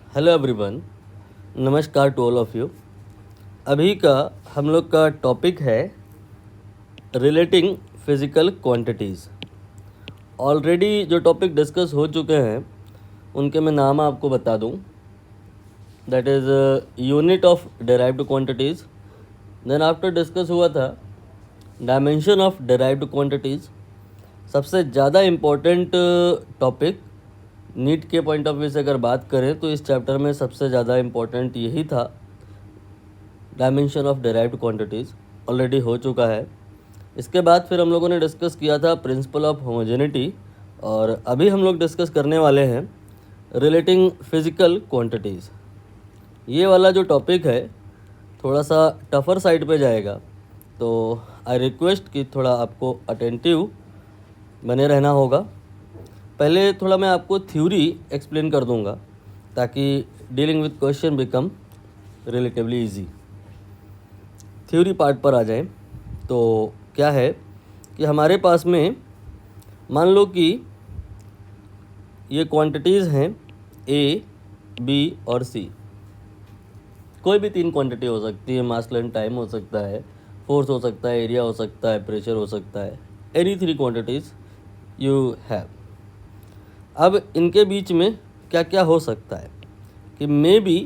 Hello everyone, नमस्कार to all of you. अभी का हम लोग का टॉपिक है रिलेटिंग फिज़िकल क्वांटिटीज़। ऑलरेडी जो टॉपिक डिस्कस हो चुके हैं उनके मैं नाम आपको बता दूं। That is unit of derived quantities. Then after discuss हुआ था डायमेंशन ऑफ डेराइव्ड क्वांटिटीज़। सबसे ज़्यादा इम्पोर्टेंट टॉपिक नीट के पॉइंट ऑफ व्यू से अगर बात करें तो इस चैप्टर में सबसे ज़्यादा इम्पोर्टेंट यही था। Dimension of derived quantities already हो चुका है। इसके बाद फिर हम लोगों ने डिस्कस किया था प्रिंसिपल ऑफ होमोजेनिटी, और अभी हम लोग डिस्कस करने वाले हैं रिलेटिंग फिज़िकल क्वांटिटीज़। ये वाला जो टॉपिक है थोड़ा सा टफ़र साइड पे जाएगा, तो आई रिक्वेस्ट कि थोड़ा आपको अटेंटिव बने रहना होगा। पहले थोड़ा मैं आपको थ्योरी एक्सप्लेन कर दूंगा ताकि dealing with question become relatively easy. Theory part पर आ जाएं तो क्या है कि हमारे पास में मान लो कि ये क्वांटिटीज़ हैं ए, बी और सी। कोई भी तीन क्वांटिटी हो सकती है। मास लेंथ टाइम हो सकता है, फोर्स हो सकता है, एरिया हो सकता है, प्रेशर हो सकता है। Any three quantities you have. अब इनके बीच में क्या क्या हो सकता है कि मे बी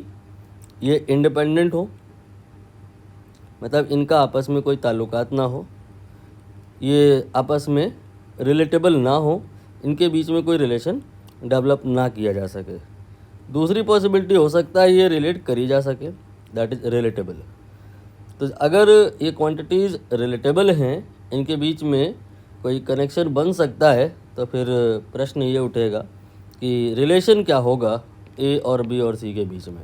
ये इंडिपेंडेंट हो, मतलब इनका आपस में कोई ताल्लुकात ना हो, ये आपस में रिलेटेबल ना हो, इनके बीच में कोई रिलेशन डेवलप ना किया जा सके। दूसरी पॉसिबिलिटी हो सकता है ये रिलेट करी जा सके, दैट इज़ रिलेटेबल। तो अगर ये क्वांटिटीज़ रिलेटेबल हैं, इनके बीच में कोई कनेक्शन बन सकता है, तो फिर प्रश्न ये उठेगा कि रिलेशन क्या होगा ए और बी और सी के बीच में।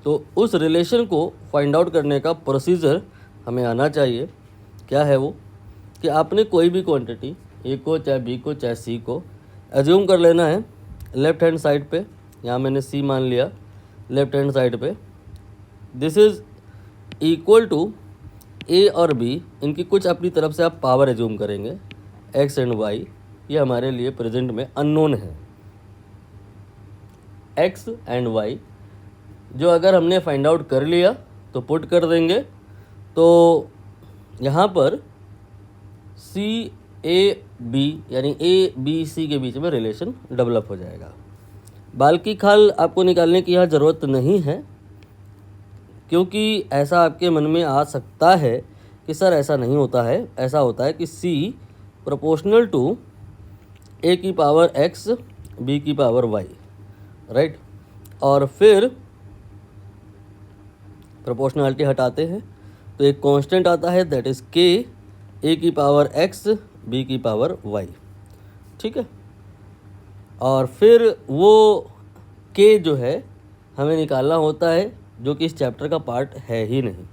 तो उस रिलेशन को फाइंड आउट करने का प्रोसीजर हमें आना चाहिए। क्या है वो कि आपने कोई भी क्वांटिटी ए को, चाहे बी को, चाहे सी को एज्यूम कर लेना है लेफ्ट हैंड साइड पे। यहाँ मैंने सी मान लिया लेफ्ट हैंड साइड पे। दिस इज़ इक्वल टू ए और बी, इनकी कुछ अपनी तरफ से आप पावर एज्यूम करेंगे, एक्स एंड वाई। ये हमारे लिए प्रेजेंट में अननोन है, एक्स एंड वाई, जो अगर हमने फाइंड आउट कर लिया तो पुट कर देंगे। तो यहाँ पर सी ए बी यानी ए बी सी के बीच में रिलेशन डेवलप हो जाएगा। बाल की खाल आपको निकालने की यहाँ ज़रूरत नहीं है, क्योंकि ऐसा आपके मन में आ सकता है कि सर ऐसा नहीं होता है। ऐसा होता है कि सी प्रोपोर्शनल टू ए की पावर एक्स, बी की पावर वाई, राइट। और फिर प्रोपोर्शनलिटी हटाते हैं तो एक कांस्टेंट आता है, दैट इज़ के, ए की पावर एक्स, बी की पावर वाई, ठीक है। और फिर वो के जो है हमें निकालना होता है, जो कि इस चैप्टर का पार्ट है ही नहीं।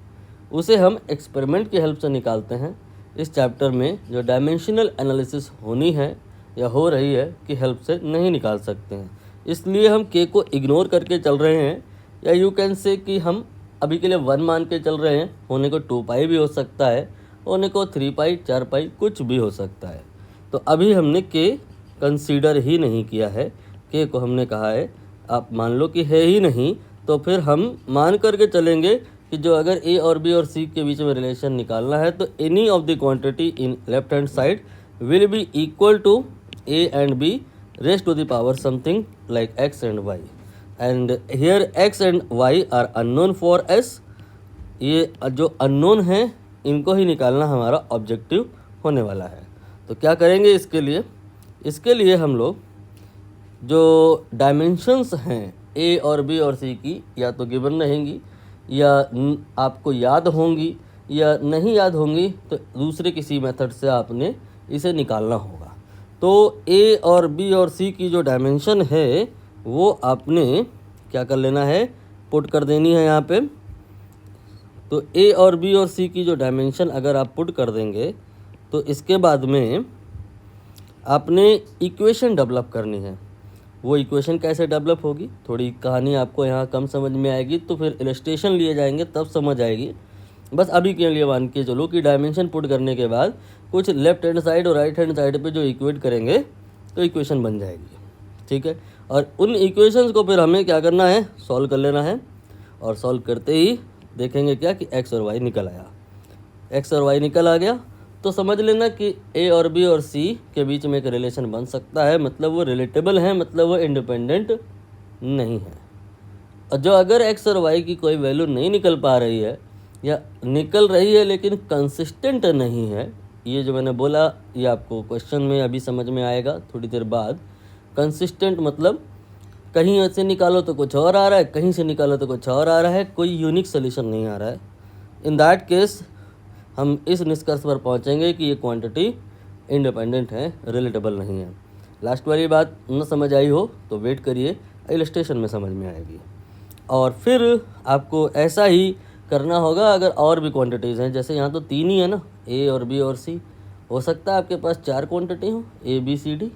उसे हम एक्सपेरिमेंट की हेल्प से निकालते हैं। इस चैप्टर में जो डायमेंशनल एनालिसिस होनी है या हो रही है की हेल्प से नहीं निकाल सकते हैं, इसलिए हम के को इग्नोर करके चल रहे हैं। या यू कैन से कि हम अभी के लिए 1 मान के चल रहे हैं। होने को 2 पाई भी हो सकता है, होने को 3 पाई, 4 पाई, कुछ भी हो सकता है। तो अभी हमने के कंसीडर ही नहीं किया है। के को हमने कहा है आप मान लो कि है ही नहीं, तो फिर हम मान करके चलेंगे कि जो अगर ए और बी और सी के बीच में रिलेशन निकालना है तो any of the quantity in left hand side will be equal to A and B raised to the power something like X and Y. And here X and Y are unknown for us. ये जो unknown है इनको ही निकालना हमारा objective होने वाला है। तो क्या करेंगे इसके लिए हम लोग जो डायमेंशंस हैं ए और बी और सी की, या तो गिवन रहेंगी या आपको याद होंगी, या नहीं याद होंगी तो दूसरे किसी मेथड से आपने इसे निकालना होगा। तो ए और बी और सी की जो डायमेंशन है वो आपने क्या कर लेना है, पुट कर देनी है यहाँ पे। तो ए और बी और सी की जो डायमेंशन अगर आप पुट कर देंगे तो इसके बाद में आपने इक्वेशन डेवलप करनी है। वो इक्वेशन कैसे डेवलप होगी, थोड़ी कहानी आपको यहाँ कम समझ में आएगी, तो फिर इलस्ट्रेशन लिए जाएंगे तब समझ आएगी। बस अभी के लिए मान के चलो कि डायमेंशन पुट करने के बाद कुछ लेफ्ट हैंड साइड और राइट हैंड साइड पे जो इक्वेट करेंगे तो इक्वेशन बन जाएगी, ठीक है। और उन इक्वेशंस को फिर हमें क्या करना है, सॉल्व कर लेना है। और सॉल्व करते ही देखेंगे क्या कि एक्स और वाई निकल आया। एक्स और वाई निकल आ गया तो समझ लेना कि ए और बी और सी के बीच में एक रिलेशन बन सकता है, मतलब वो रिलेटेबल है, मतलब वो इंडिपेंडेंट नहीं है। और जो अगर एक्स और वाई की कोई वैल्यू नहीं निकल पा रही है या निकल रही है लेकिन कंसिस्टेंट नहीं है, ये जो मैंने बोला ये आपको क्वेश्चन में अभी समझ में आएगा थोड़ी देर बाद। कंसिस्टेंट मतलब कहीं ऐसे निकालो तो कुछ और आ रहा है, कहीं से निकालो तो कुछ और आ रहा है, कोई यूनिक सोल्यूशन नहीं आ रहा है। इन दैट केस हम इस निष्कर्ष पर पहुंचेंगे कि ये क्वांटिटी इंडिपेंडेंट है, रिलेटेबल नहीं है। लास्ट वाली बात न समझ आई हो तो वेट करिए, इलस्ट्रेशन में समझ में आएगी। और फिर आपको ऐसा ही करना होगा अगर और भी क्वांटिटीज़ हैं, जैसे यहाँ तो 3 ही है ना, ए और बी और सी। हो सकता है आपके पास 4 क्वांटिटी हो, ए बी सी डी,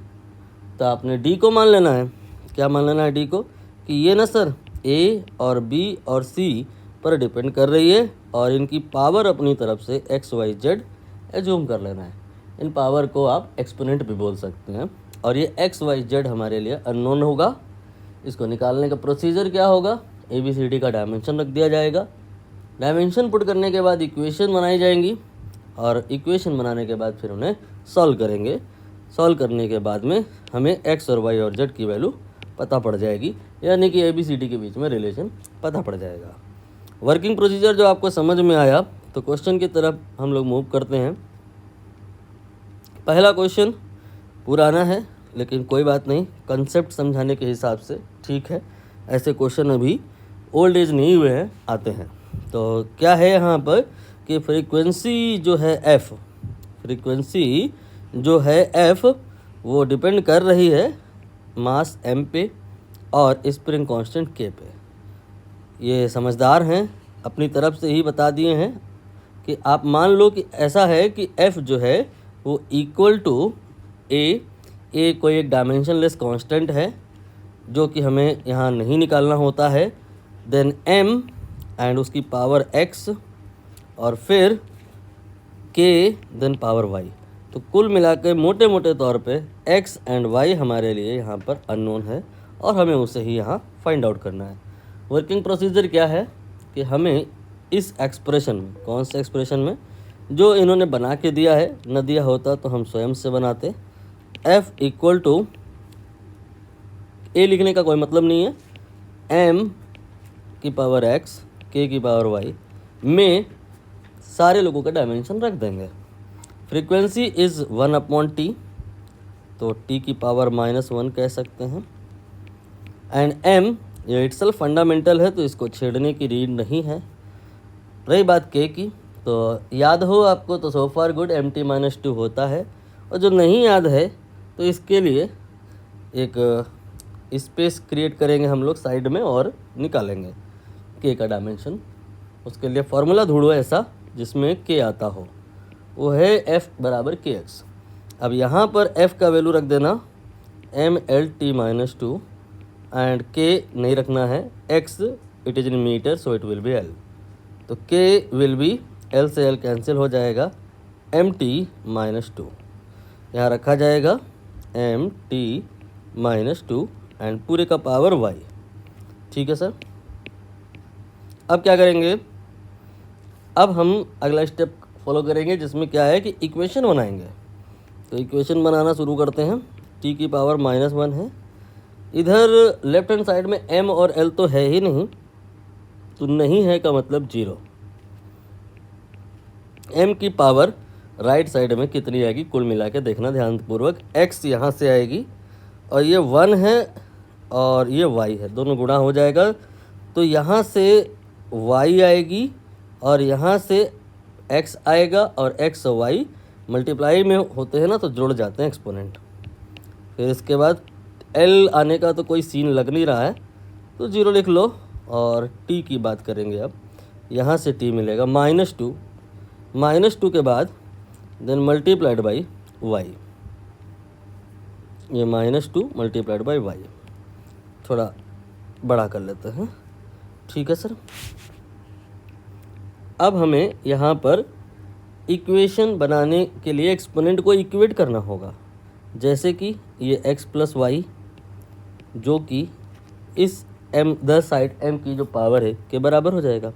तो आपने डी को मान लेना है। क्या मान लेना है डी को, कि ये ना सर ए और बी और सी पर डिपेंड कर रही है और इनकी पावर अपनी तरफ से एक्स वाई जेड एज्यूम कर लेना है। इन पावर को आप एक्सपोनेंट भी बोल सकते हैं। और ये एक्स वाई जेड हमारे लिए अननोन होगा। इसको निकालने का प्रोसीजर क्या होगा, ए बी सी डी का डायमेंशन रख दिया जाएगा। डायमेंशन पुट करने के बाद इक्वेशन बनाई जाएंगी और इक्वेशन बनाने के बाद फिर उन्हें सॉल्व करेंगे। सॉल्व करने के बाद में हमें एक्स और वाई और जेड की वैल्यू पता पड़ जाएगी, यानी कि ए बी सी डी के बीच में रिलेशन पता पड़ जाएगा। वर्किंग प्रोसीजर जो आपको समझ में आया तो क्वेश्चन की तरफ हम लोग मूव करते हैं। पहला क्वेश्चन पुराना है लेकिन कोई बात नहीं, कंसेप्ट समझाने के हिसाब से ठीक है। ऐसे क्वेश्चन अभी ओल्ड एज नहीं हुए हैं, आते हैं। तो क्या है यहाँ पर कि फ्रीक्वेंसी जो है एफ़, फ्रीक्वेंसी जो है एफ़ वो डिपेंड कर रही है मास एम पे और स्प्रिंग कांस्टेंट के पे। ये समझदार हैं, अपनी तरफ से ही बता दिए हैं कि आप मान लो कि ऐसा है कि एफ़ जो है वो इक्वल टू ए कोई एक डायमेंशनलेस कांस्टेंट है जो कि हमें यहाँ नहीं निकालना होता है, देन एम एंड उसकी पावर एक्स और फिर के देन पावर वाई। तो कुल मिलाकर मोटे मोटे तौर पे एक्स एंड वाई हमारे लिए यहाँ पर अननोन है और हमें उसे ही यहाँ फाइंड आउट करना है। वर्किंग प्रोसीजर क्या है कि हमें इस एक्सप्रेशन में, कौन से एक्सप्रेशन में, जो इन्होंने बना के दिया है, न दिया होता तो हम स्वयं से बनाते। एफ इक्वल टू ए लिखने का कोई मतलब नहीं है, एम की पावर एक्स के की पावर वाई में सारे लोगों का डायमेंशन रख देंगे। फ्रीक्वेंसी इज़ 1/t, तो t की पावर -1 कह सकते हैं। एंड m ये इटसेल्फ फंडामेंटल है तो इसको छेड़ने की रीड नहीं है। रही बात k की, तो याद हो आपको तो सो फार गुड, mt-2 होता है। और जो नहीं याद है तो इसके लिए एक स्पेस क्रिएट करेंगे हम लोग साइड में और निकालेंगे k का डायमेंशन। उसके लिए फॉर्मूला ढूंढो ऐसा जिसमें k आता हो, वो है f बराबर kx। अब यहाँ पर f का वैल्यू रख देना mlt-2 एंड k नहीं रखना है, x it is in metre so it will be l। तो k विल बी l से l कैंसिल हो जाएगा, mt-2 यहाँ रखा जाएगा mt-2 एंड पूरे का पावर y। ठीक है सर। अब क्या करेंगे, अब हम अगला स्टेप फॉलो करेंगे जिसमें क्या है कि इक्वेशन बनाएंगे। तो इक्वेशन बनाना शुरू करते हैं। t की पावर -1 है, इधर लेफ्ट हैंड साइड में m और l तो है ही नहीं, तो नहीं है का मतलब 0। m की पावर राइट साइड में कितनी आएगी कुल मिला के देखना ध्यानपूर्वक, x यहाँ से आएगी और ये 1 है और ये y है, दोनों गुणा हो जाएगा तो यहाँ से y आएगी और यहाँ से x आएगा और x और y मल्टीप्लाई में होते हैं ना तो जुड़ जाते हैं एक्सपोनेंट। फिर इसके बाद l आने का तो कोई सीन लग नहीं रहा है तो 0 लिख लो। और t की बात करेंगे अब, यहाँ से t मिलेगा -2 के बाद देन मल्टीप्लाइड बाई y, ये -2 मल्टीप्लाइड बाई y। थोड़ा बड़ा कर लेते हैं, ठीक है सर। अब हमें यहाँ पर इक्वेशन बनाने के लिए एक्सपोनेंट को इक्वेट करना होगा, जैसे कि ये x + y जो कि इस m 10 साइड m की जो पावर है के बराबर हो जाएगा।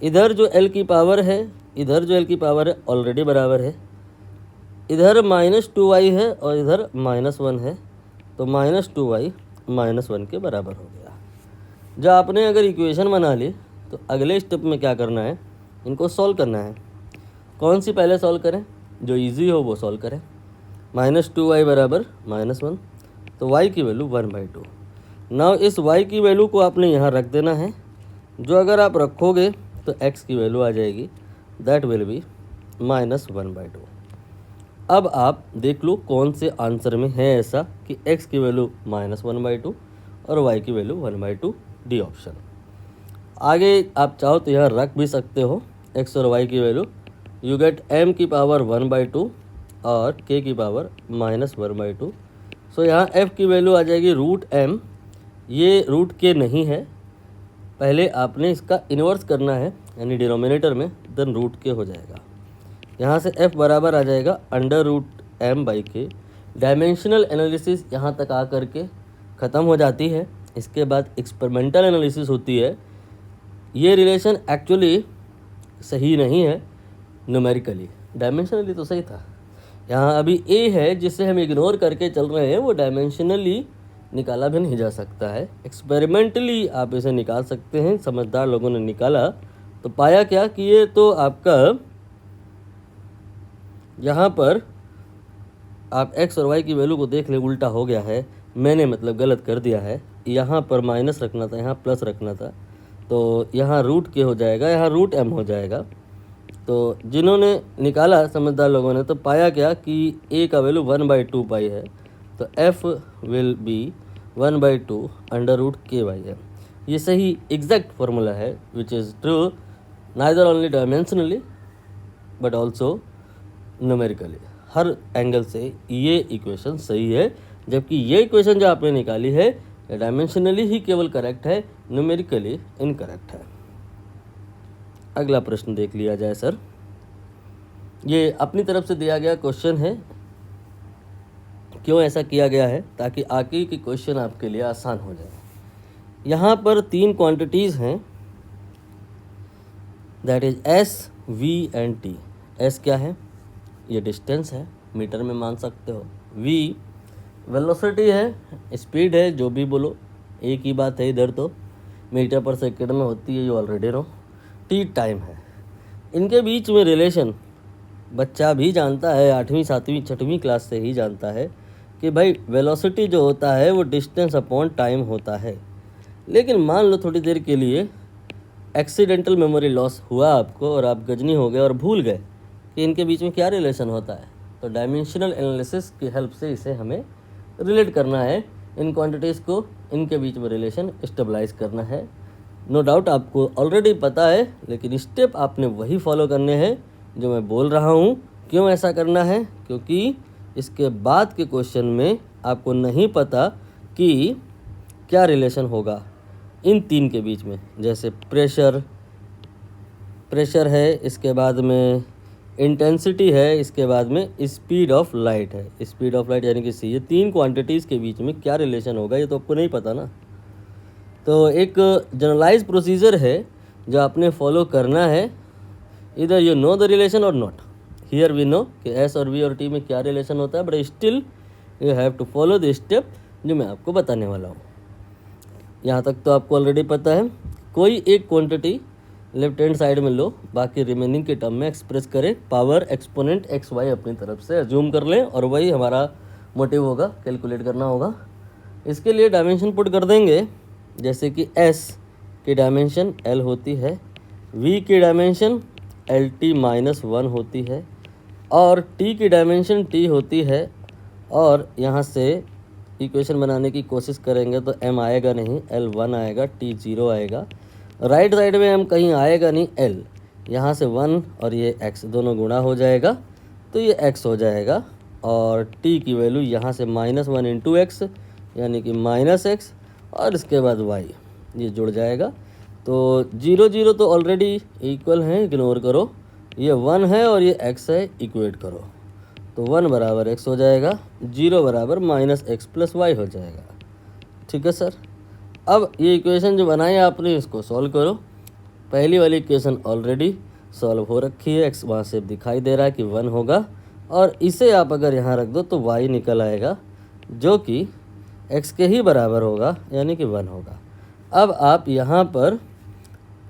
इधर जो l की पावर है, इधर जो l की पावर है ऑलरेडी बराबर है, इधर -2y है और इधर -1 है, तो -2y -1 के बराबर हो गया। जब आपने अगर इक्वेशन बना ली तो अगले स्टेप में क्या करना है, इनको सॉल्व करना है। कौन सी पहले सॉल्व करें, जो इजी हो वो सॉल्व करें। -2y बराबर -1, तो y की वैल्यू 1/2। नाउ इस y की वैल्यू को आपने यहाँ रख देना है, जो अगर आप रखोगे तो x की वैल्यू आ जाएगी, दैट विल बी -1/2। अब आप देख लो कौन से आंसर में है ऐसा कि x की वैल्यू -1/2 और y की वैल्यू 1/2, डी ऑप्शन। आगे आप चाहो तो यहाँ रख भी सकते हो x और y की वैल्यू, यू गेट m की पावर 1/2 और k की पावर -1/2। सो यहाँ f की वैल्यू आ जाएगी √m, ये √k नहीं है, पहले आपने इसका इन्वर्स करना है यानी डिनोमिनेटर में, देन √k हो जाएगा। यहाँ से f बराबर आ जाएगा √m/k। डायमेंशनल एनालिसिस यहाँ तक आ करके ख़त्म हो जाती है। इसके बाद एक्सपेरिमेंटल एनालिसिस होती है। ये रिलेशन एक्चुअली सही नहीं है न्यूमेरिकली, डायमेंशनली तो सही था। यहाँ अभी a है जिसे हम इग्नोर करके चल रहे हैं, वो डायमेंशनली निकाला भी नहीं जा सकता है, एक्सपेरिमेंटली आप इसे निकाल सकते हैं। समझदार लोगों ने निकाला तो पाया क्या कि ये तो आपका यहाँ पर आप x और y की वैल्यू को देख ले, उल्टा हो गया है, मैंने मतलब गलत कर दिया है। यहाँ पर माइनस रखना था, यहाँ प्लस रखना था, तो यहाँ √k हो जाएगा, यहाँ √m हो जाएगा। तो जिन्होंने निकाला समझदार लोगों ने तो पाया क्या कि a का वैल्यू 1/2 पाई है, तो f विल बी 1/2 √ky है। ये सही एग्जैक्ट फॉर्मूला है which is true neither only dimensionally but also numerically. Her angle से ये इक्वेशन सही है, जबकि ये इक्वेशन जो आपने निकाली है डायमेंशनली ही केवल करेक्ट है, न्यूमेरिकली इनकरेक्ट है। अगला प्रश्न देख लिया जाए सर। ये अपनी तरफ से दिया गया क्वेश्चन है, क्यों ऐसा किया गया है, ताकि आगे की क्वेश्चन आपके लिए आसान हो जाए। यहाँ पर 3 क्वांटिटीज़ हैं, that is s, v and t। s क्या है, ये डिस्टेंस है, मीटर में मान सकते हो। v वेलोसिटी है, स्पीड है, जो भी बोलो एक ही बात है, इधर तो मीटर पर सेकेंड में होती है, ये ऑलरेडी नो। t टाइम है। इनके बीच में रिलेशन बच्चा भी जानता है, 8वीं 7वीं 6वीं क्लास से ही जानता है कि भाई वेलोसिटी जो होता है वो डिस्टेंस अपॉन टाइम होता है। लेकिन मान लो थोड़ी देर के लिए एक्सीडेंटल मेमोरी लॉस हुआ आपको और आप गजनी हो गए और भूल गए कि इनके बीच में क्या रिलेशन होता है, तो डायमेंशनल एनालिसिस की हेल्प से इसे हमें रिलेट करना है, इन क्वांटिटीज़ को इनके बीच में रिलेशन स्टेबलाइज करना है। नो डाउट आपको ऑलरेडी पता है, लेकिन स्टेप आपने वही फॉलो करने हैं जो मैं बोल रहा हूँ। क्यों ऐसा करना है, क्योंकि इसके बाद के क्वेश्चन में आपको नहीं पता कि क्या रिलेशन होगा इन 3 के बीच में। जैसे प्रेशर है, इसके बाद में इंटेंसिटी है, इसके बाद में स्पीड ऑफ लाइट है। स्पीड ऑफ लाइट यानी कि सी, ये 3 क्वांटिटीज़ के बीच में क्या रिलेशन होगा ये तो आपको नहीं पता ना। तो एक जनरलाइज प्रोसीजर है जो आपने फॉलो करना है, इधर यू नो द रिलेशन और नॉट। हियर वी नो कि एस और वी और टी में क्या रिलेशन होता है, but still you have to follow the step जो मैं आपको बताने वाला हूँ। यहाँ तक तो आपको ऑलरेडी पता है। कोई एक क्वांटिटी लेफ्ट हैंड साइड में लो, बाकी रिमेनिंग के टर्म में एक्सप्रेस करें, पावर एक्सपोनेंट एक्स वाई अपनी तरफ से अज्यूम कर लें, और वही हमारा मोटिव होगा, कैलकुलेट करना होगा। इसके लिए डायमेंशन पुट कर देंगे, जैसे कि s की डायमेंशन l होती है, v की डायमेंशन LT-1 होती है, और t की डायमेंशन t होती है। और यहाँ से इक्वेशन बनाने की कोशिश करेंगे तो m आएगा नहीं, L1 आएगा, t 0 आएगा। राइट साइड में m कहीं आएगा नहीं, l यहाँ से 1 और ये x दोनों गुणा हो जाएगा तो ये x हो जाएगा, और t की वैल्यू यहाँ से -1 इंटू x यानी कि -x, और इसके बाद y ये जुड़ जाएगा। तो 0 0 तो ऑलरेडी इक्वल हैं, इग्नोर करो, ये 1 है और ये x है, इक्वेट करो, तो 1 बराबर x हो जाएगा, 0 बराबर -x + y हो जाएगा। ठीक है सर। अब ये इक्वेशन जो बनाई आपने इसको सॉल्व करो। पहली वाली इक्वेशन ऑलरेडी सॉल्व हो रखी है, एक्स वहाँ से दिखाई दे रहा है कि 1 होगा, और इसे आप अगर यहाँ रख दो तो y निकल आएगा जो कि x के ही बराबर होगा, यानी कि 1 होगा। अब आप यहाँ पर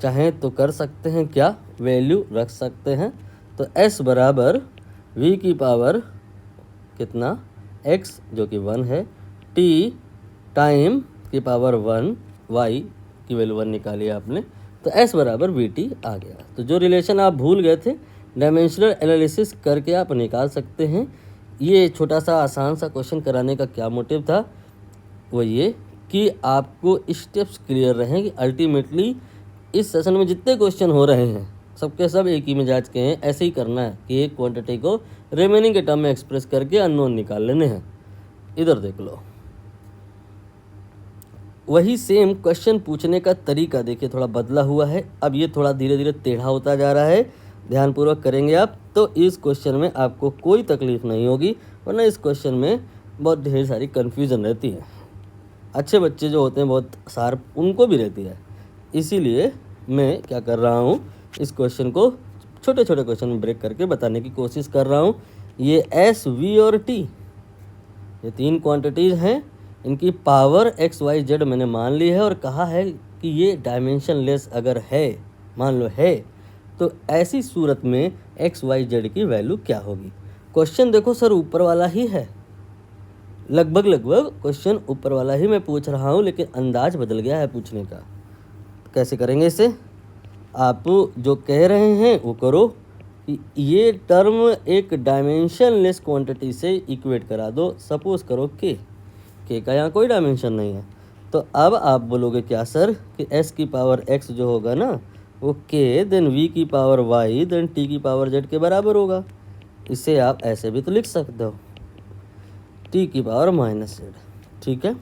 चाहें तो कर सकते हैं क्या, वैल्यू रख सकते हैं। तो s बराबर v की पावर कितना x जो कि 1 है, t टाइम की पावर 1, y की वैल्यू 1 निकाली आपने, तो s बराबर vt आ गया। तो जो रिलेशन आप भूल गए थे डायमेंशनल एनालिसिस करके आप निकाल सकते हैं। ये छोटा सा आसान सा क्वेश्चन कराने का क्या मोटिव था, वो ये कि आपको स्टेप्स क्लियर रहें कि अल्टीमेटली इस सेशन में जितने क्वेश्चन हो रहे हैं सबके सब एक ही मिजाज के हैं। ऐसे ही करना है कि एक क्वांटिटी को रिमेनिंग के टर्म में एक्सप्रेस करके अननोन निकाल लेने हैं। इधर देख लो, वही सेम क्वेश्चन पूछने का तरीका देखिए थोड़ा बदला हुआ है। अब ये थोड़ा धीरे धीरे टेढ़ा होता जा रहा है, ध्यानपूर्वक करेंगे आप तो इस क्वेश्चन में आपको कोई तकलीफ नहीं होगी, वरना इस क्वेश्चन में बहुत ढेर सारी कन्फ्यूज़न रहती है। अच्छे बच्चे जो होते हैं बहुत शार्प, उनको भी रहती है। इसीलिए मैं क्या कर रहा हूँ, इस क्वेश्चन को छोटे छोटे क्वेश्चन में ब्रेक करके बताने की कोशिश कर रहा हूँ। ये एस, वी और टी, ये 3 क्वांटिटीज़ हैं, इनकी पावर एक्स वाई जेड मैंने मान ली है और कहा है कि ये डायमेंशन लेस अगर है, मान लो है, तो ऐसी सूरत में एक्स वाई जेड की वैल्यू क्या होगी। क्वेश्चन देखो सर ऊपर वाला ही है, लगभग क्वेश्चन ऊपर वाला ही मैं पूछ रहा हूँ, लेकिन अंदाज बदल गया है पूछने का। कैसे करेंगे इसे, आप जो कह रहे हैं वो करो कि ये टर्म एक डायमेंशन लेस क्वांटिटी से इक्वेट करा दो। सपोज करो के का यहाँ कोई डायमेंशन नहीं है, तो अब आप बोलोगे क्या सर कि s की पावर x जो होगा ना वो k देन v की पावर y देन t की पावर z के बराबर होगा। इसे आप ऐसे भी तो लिख सकते हो, t की पावर माइनस z। ठीक है,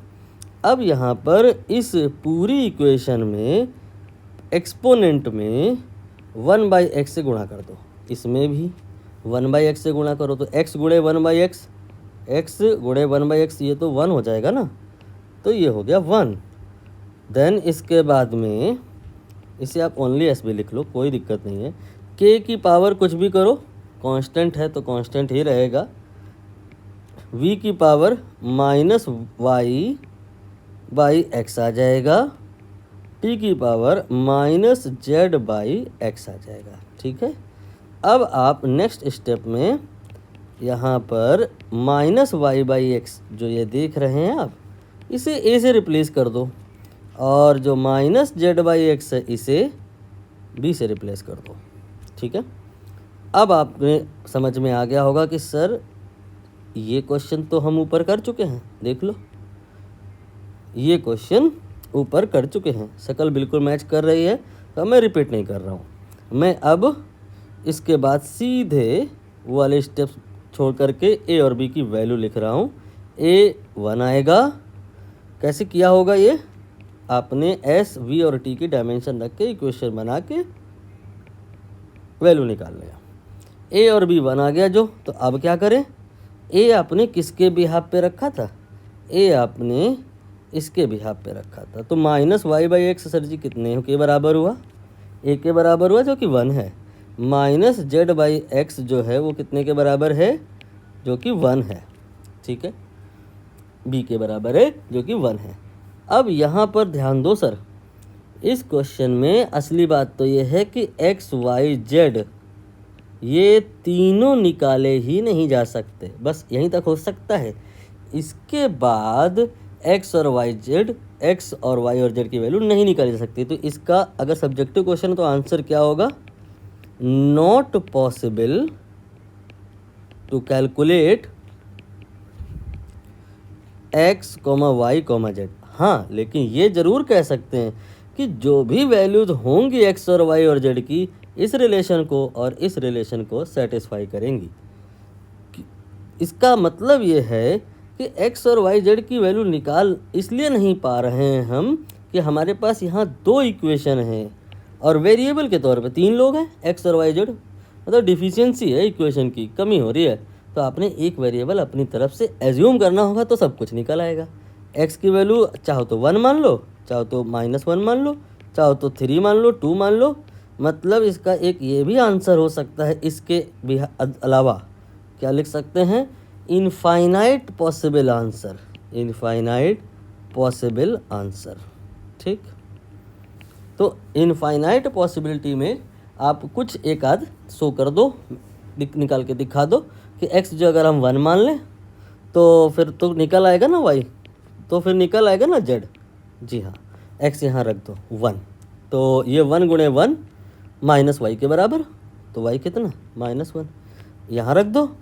अब यहाँ पर इस पूरी इक्वेशन में एक्सपोनेंट में 1/x से गुणा कर दो, इसमें भी 1/x से गुणा करो तो x गुणे 1/x, x गुणे 1/x, ये तो 1 हो जाएगा ना, तो ये हो गया 1। देन इसके बाद में इसे आप ओनली एस भी लिख लो, कोई दिक्कत नहीं है। k की पावर कुछ भी करो, कांस्टेंट है तो कांस्टेंट ही रहेगा। v की power minus y by X आ जाएगा, t की power minus z by X आ जाएगा। ठीक है, अब आप नेक्स्ट स्टेप में यहाँ पर माइनस वाई बाई एक्स जो ये देख रहे हैं आप, इसे a से रिप्लेस कर दो, और जो माइनस जेड बाई एक्स है इसे b से रिप्लेस कर दो। ठीक है, अब आपने समझ में आ गया होगा कि सर ये क्वेश्चन तो हम ऊपर कर चुके हैं, देख लो ये क्वेश्चन ऊपर कर चुके हैं, शक्ल बिल्कुल मैच कर रही है, तो मैं रिपीट नहीं कर रहा हूँ। मैं अब इसके बाद सीधे वो वाले स्टेप्स छोड़ करके a और b की वैल्यू लिख रहा हूँ। a 1 आएगा, कैसे किया होगा ये, आपने s, v और t की डायमेंशन रख के इक्वेशन बना के वैल्यू निकाल लिया। a और b 1 आ गया जो, तो अब क्या करें, a आपने किसके बिहाफ पे रखा था, a आपने इसके बिहाफ पे रखा था, तो minus Y by X sir ji कितने के बराबर हुआ, a के बराबर हुआ जो कि 1 है, माइनस जेड बाई एक्स जो है वो कितने के बराबर है, जो कि 1 है। ठीक है, b के बराबर है जो कि 1 है। अब यहाँ पर ध्यान दो सर, इस क्वेश्चन में असली बात तो ये है कि x, y, z ये तीनों निकाले ही नहीं जा सकते, बस यहीं तक हो सकता है। इसके बाद x और y और z की वैल्यू नहीं निकाली जा सकती। तो इसका अगर सब्जेक्टिव क्वेश्चन तो आंसर क्या होगा, not possible to calculate x, y, z। हाँ, लेकिन ये ज़रूर कह सकते हैं कि जो भी वैल्यूज होंगी x और y और z की, इस रिलेशन को और इस रिलेशन को सेटिस्फाई करेंगी। इसका मतलब ये है कि x और y, z की वैल्यू निकाल इसलिए नहीं पा रहे हैं हम कि हमारे पास यहाँ 2 इक्वेशन हैं और वेरिएबल के तौर पे 3 लोग हैं, x और y, z, मतलब डिफिशियंसी है, इक्वेशन की कमी हो रही है। तो आपने एक वेरिएबल अपनी तरफ से एज्यूम करना होगा तो सब कुछ निकल आएगा। एक्स की वैल्यू चाहो तो 1 मान लो, चाहो तो -1 मान लो, चाहो तो 3 मान लो, 2 मान लो। मतलब इसका एक ये भी आंसर हो सकता है, इसके भी अलावा क्या लिख सकते हैं, infinite possible answer, infinite possible answer. ठीक, तो इनफाइनाइट पॉसिबिलिटी में आप कुछ एक आध शो कर दो, निकाल के दिखा दो कि एक्स जो अगर हम 1 मान लें तो फिर तो निकल आएगा ना वाई, तो फिर निकल आएगा ना जेड। जी हाँ, एक्स यहाँ रख दो 1, तो ये 1 गुणे 1 माइनस वाई के बराबर, तो वाई कितना -1। यहाँ रख दो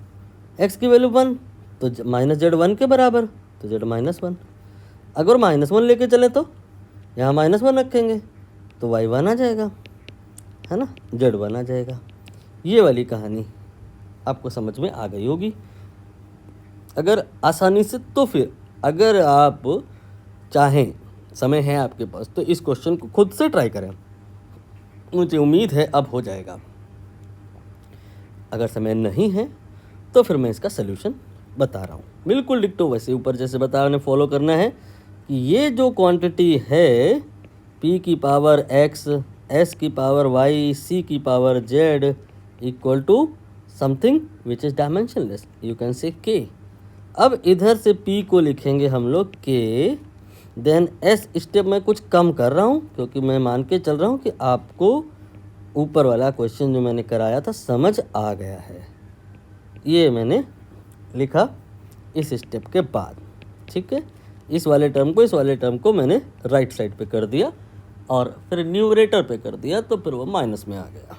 एक्स की वैल्यू 1, तो माइनस जेड 1 के बराबर, तो जेड -1। अगर -1 लेके चले तो यहाँ -1 रखेंगे तो वाई 1 आ जाएगा, है ना, जेड 1 आ जाएगा। ये वाली कहानी आपको समझ में आ गई होगी अगर आसानी से। तो फिर अगर आप चाहें, समय है आपके पास, तो इस क्वेश्चन को खुद से ट्राई करें, मुझे उम्मीद है अब हो जाएगा। अगर समय नहीं है तो फिर मैं इसका सलूशन बता रहा हूँ, बिल्कुल डिक्टो वैसे ऊपर जैसे बताया उन्हें फॉलो करना है कि ये जो क्वांटिटी है p की पावर x, s की पावर y, c की power z equal to something which is dimensionless, you can say k। अब इधर से p को लिखेंगे हम लोग k, देन s स्टेप में कुछ कम कर रहा हूँ क्योंकि मैं मान के चल रहा हूँ कि आपको ऊपर वाला क्वेश्चन जो मैंने कराया था समझ आ गया है। ये मैंने लिखा इस स्टेप के बाद, ठीक है। इस वाले टर्म को मैंने राइट साइड पे कर दिया और फिर न्यूमरेटर पे कर दिया, तो फिर वो माइनस में आ गया।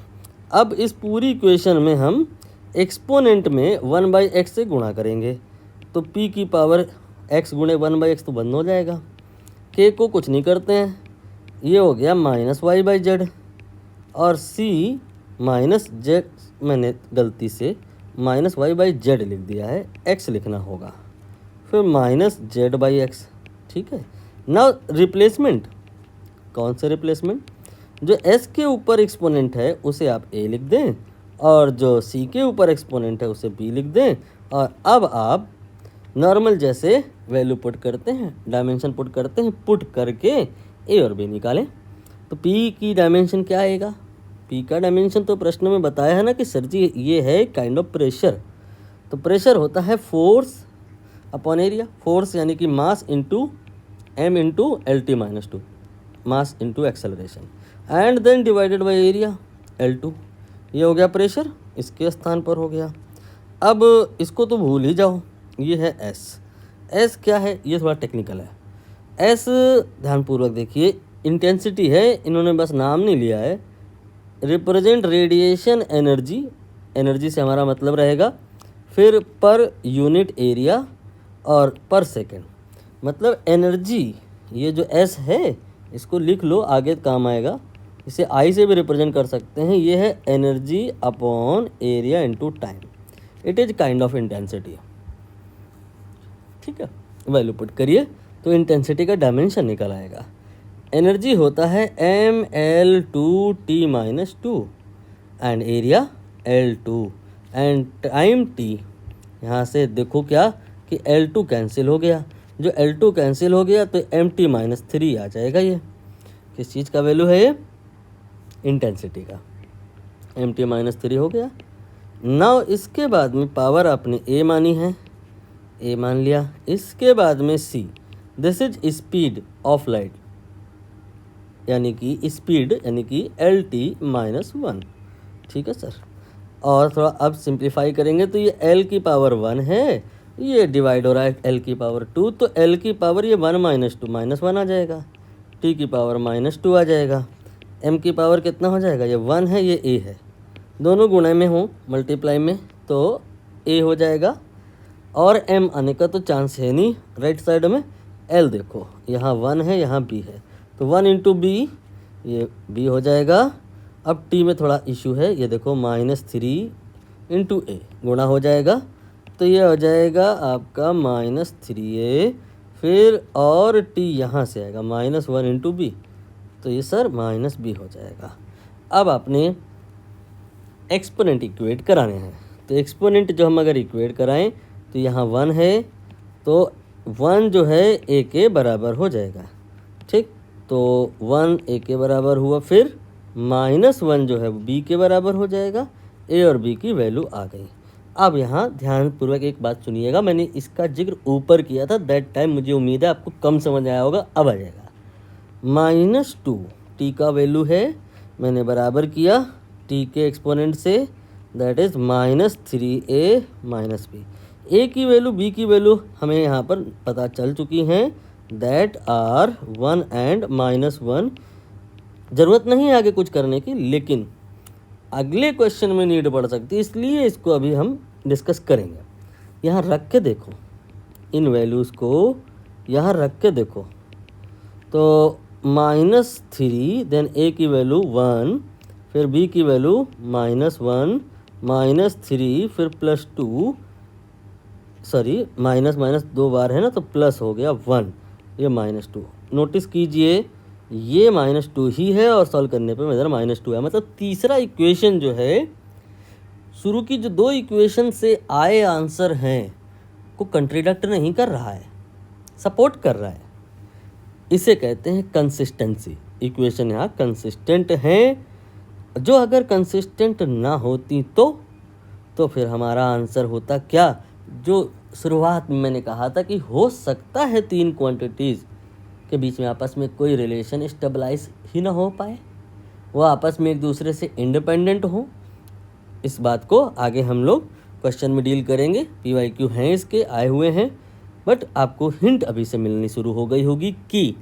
अब इस पूरी इक्वेशन में हम एक्सपोनेंट में 1/x से गुणा करेंगे, तो p की पावर x गुणे 1/x तो बंद हो जाएगा। k को कुछ नहीं करते हैं, ये हो गया -y/z, और c -z, मैंने गलती से -y/z लिख दिया है, x लिखना होगा, फिर -z/x। ठीक है, नाउ रिप्लेसमेंट, कौन से रिप्लेसमेंट, जो s के ऊपर एक्सपोनेंट है उसे आप a लिख दें, और जो c के ऊपर एक्सपोनेंट है उसे b लिख दें, और अब आप नॉर्मल जैसे वैल्यू पुट करते हैं, डायमेंशन पुट करते हैं, पुट करके a और b निकालें। तो p की डायमेंशन क्या आएगा, p का डायमेंशन तो प्रश्न में बताया है ना कि सर जी ये है काइंड ऑफ प्रेशर। तो प्रेशर होता है फोर्स अपॉन एरिया, फोर्स यानी कि mass into m into L_T-2, mass into acceleration, and then divided by area L2। ये हो गया प्रेशर, इसके स्थान पर हो गया। अब इसको तो भूल ही जाओ, ये है S। S क्या है, ये थोड़ा टेक्निकल है। S ध्यानपूर्वक देखिए, इंटेंसिटी है, इन्होंने बस नाम नहीं लिया है। रिप्रेजेंट रेडिएशन एनर्जी, एनर्जी से हमारा मतलब रहेगा फिर पर यूनिट एरिया और पर सेकेंड, मतलब एनर्जी। ये जो S है इसको लिख लो, आगे काम आएगा। इसे I से भी रिप्रेजेंट कर सकते हैं, ये है energy upon area into time, it is kind of intensity. ठीक है, वैल्यू पुट करिए तो इंटेंसिटी का डायमेंशन निकल आएगा। एनर्जी होता है mL2T-2 and area L2 and time T। यहाँ से देखो क्या कि L2 कैंसिल हो गया, जो L2 कैंसिल हो गया तो MT-3 आ जाएगा। ये किस चीज़ का वैल्यू है, ये इंटेंसिटी का, MT-3 हो गया। नाउ इसके बाद में पावर आपने A मानी है, A मान लिया। इसके बाद में C, this is speed of light, यानी कि स्पीड यानी कि L_T-1। ठीक है सर, और थोड़ा अब सिंप्लीफाई करेंगे तो ये L की पावर 1 है, ये डिवाइड हो रहा है L की पावर 2, तो L की पावर ये 1 - 2 -1 आ जाएगा, T की पावर -2 आ जाएगा, M की पावर कितना हो जाएगा, ये 1 है, ये A है, दोनों गुणे में हो मल्टीप्लाई में तो A हो जाएगा, और M आने का तो चांस है नहीं। राइट साइड में L देखो, यहाँ 1 है, यहाँ B है, तो 1 × B, ये B हो जाएगा। अब T में थोड़ा इशू है, ये देखो -3 × A गुणा हो जाएगा, तो ये हो जाएगा आपका -3A, फिर और T यहाँ से आएगा -1 × B, तो ये सर -B हो जाएगा। अब आपने एक्सपोनेंट इक्वेट कराने हैं, तो एक्सपोनेंट जो हम अगर इक्वेट कराएं तो यहाँ 1 है, तो 1 जो है ए के बराबर हो जाएगा, ठीक। तो 1 ए के बराबर हुआ, फिर -1 जो है बी के बराबर हो जाएगा। ए और बी की वैल्यू आ गई। अब यहाँ ध्यानपूर्वक एक बात सुनिएगा, मैंने इसका जिक्र ऊपर किया था, दैट टाइम मुझे उम्मीद है आपको कम समझ आया होगा, अब आ जाएगा। -2 टी का वैल्यू है, मैंने बराबर किया टी के एक्सपोनेंट से, दैट इज़ -3a - b। ए की वैल्यू बी की वैल्यू हमें यहाँ पर पता चल चुकी हैं, दैट आर 1 एंड -1। ज़रूरत नहीं है आगे कुछ करने की, लेकिन अगले क्वेश्चन में नीड पड़ सकती है, इसलिए इसको अभी हम डिस्कस करेंगे। यहाँ रख के देखो, इन वैल्यूज़ को यहाँ रख के देखो, तो -3, देन ए की वैल्यू 1, फिर बी की वैल्यू -1, -3, फिर +2, सॉरी माइनस माइनस 2 बार है ना, तो प्लस हो गया 1, ये -2। नोटिस कीजिए ये -2 ही है और सॉल्व करने पे मेरा -2 है। मतलब तीसरा इक्वेशन जो है, शुरू की जो 2 इक्वेशन से आए आंसर हैं को कंट्राडिक्ट नहीं कर रहा है, सपोर्ट कर रहा है। इसे कहते हैं कंसिस्टेंसी। इक्वेशन यहाँ कंसिस्टेंट हैं, जो अगर कंसिस्टेंट ना होती तो फिर हमारा आंसर होता क्या, जो शुरुआत में मैंने कहा था कि हो सकता है 3 क्वांटिटीज़ के बीच में आपस में कोई रिलेशन स्टेबलाइज ही ना हो पाए, वो आपस में एक दूसरे से इंडिपेंडेंट हो। इस बात को आगे हम लोग क्वेश्चन में डील करेंगे, PYQ हैं इसके आए हुए हैं, बट आपको हिंट अभी से मिलनी शुरू हो गई होगी कि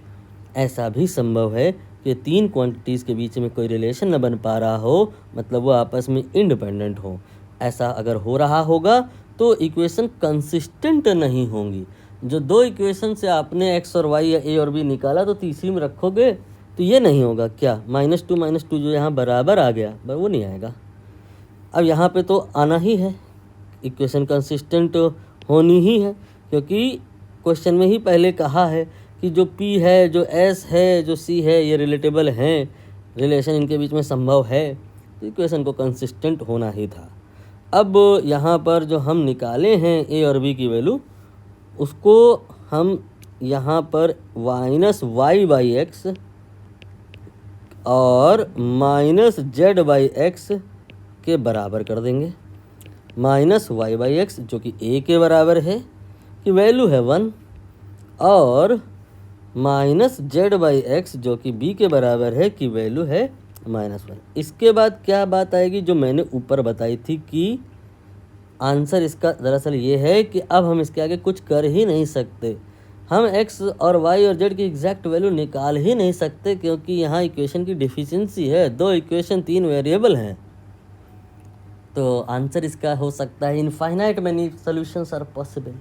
ऐसा भी संभव है कि 3 क्वांटिटीज़ के बीच में कोई रिलेशन न बन पा रहा हो, मतलब वो आपस में इंडिपेंडेंट हो। ऐसा अगर हो रहा होगा तो इक्वेशन कंसिस्टेंट नहीं होंगी। जो 2 इक्वेशन से आपने एक्स और वाई या ए और बी निकाला, तो तीसरी में रखोगे तो ये नहीं होगा क्या, -2 जो यहाँ बराबर आ गया, वो नहीं आएगा। अब यहाँ पे तो आना ही है, इक्वेशन कंसिस्टेंट होनी ही है, क्योंकि क्वेश्चन में ही पहले कहा है कि जो P है, जो S है, जो C है, ये रिलेटेबल हैं, रिलेशन इनके बीच में संभव है, तो इक्वेशन को कंसिस्टेंट होना ही था। अब यहाँ पर जो हम निकाले हैं A और B की वैल्यू, उसको हम यहाँ पर -y/x और -z/x के बराबर कर देंगे। -y/x जो कि a के बराबर है की वैल्यू है 1, और -z/x जो कि b के बराबर है की वैल्यू है -1। इसके बाद क्या बात आएगी, जो मैंने ऊपर बताई थी कि आंसर इसका दरअसल ये है कि अब हम इसके आगे कुछ कर ही नहीं सकते, हम x और y और z की एग्जैक्ट वैल्यू निकाल ही नहीं सकते, क्योंकि यहाँ इक्वेशन की डिफिशिएंसी है, 2 इक्वेशन 3 वेरिएबल हैं। तो आंसर इसका हो सकता है infinite many solutions are possible.